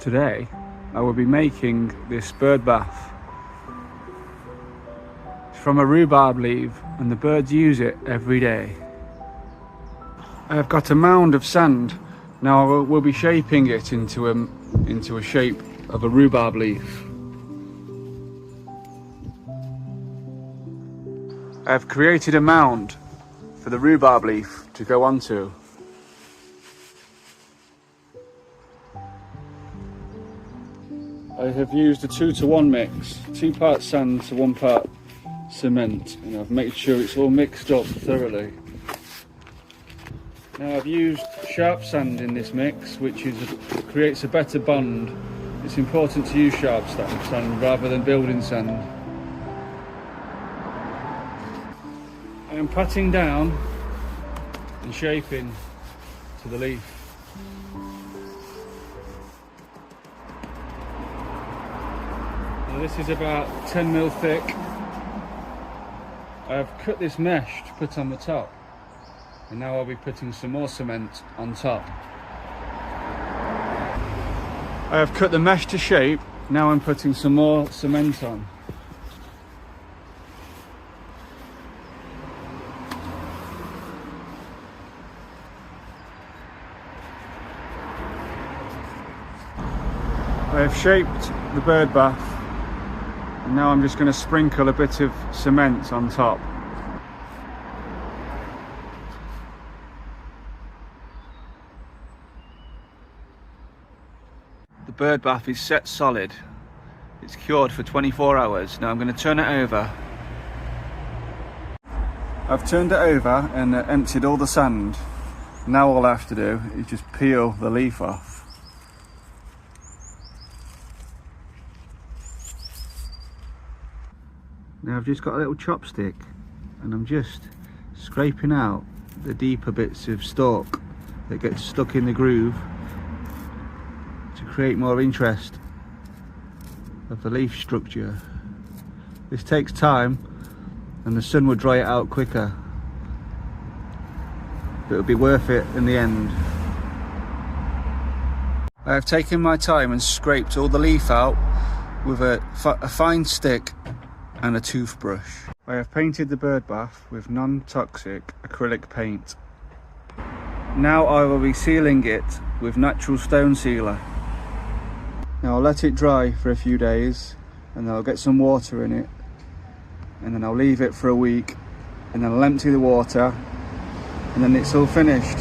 Today I will be making this bird bath. It's from a rhubarb leaf and the birds use it every day. I have got a mound of sand. Now we'll be shaping it into a shape of a rhubarb leaf. I have created a mound for the rhubarb leaf to go onto. I have used a 2-to-1 mix, 2 parts sand to 1 part cement, and I've made sure it's all mixed up thoroughly. Now I've used sharp sand in this mix, which creates a better bond. It's important to use sharp sand rather than building sand. I am patting down and shaping to the leaf. Now this is about 10mm thick. I have cut this mesh to put on the top, and now I'll be putting some more cement on top. I have cut the mesh to shape, now I'm putting some more cement on. I have shaped the bird bath, and now I'm just going to sprinkle a bit of cement on top. The bird bath is set solid. It's cured for 24 hours. Now I'm going to turn it over. I've turned it over and emptied all the sand. Now all I have to do is just peel the leaf off. Now I've just got a little chopstick and I'm just scraping out the deeper bits of stalk that get stuck in the groove to create more interest of the leaf structure. This takes time and the sun will dry it out quicker, but it'll be worth it in the end. I have taken my time and scraped all the leaf out with a fine stick and a toothbrush. I have painted the bird bath with non-toxic acrylic paint. Now I will be sealing it with natural stone sealer. Now I'll let it dry for a few days and then I'll get some water in it, and then I'll leave it for a week, and then I'll empty the water, and then it's all finished.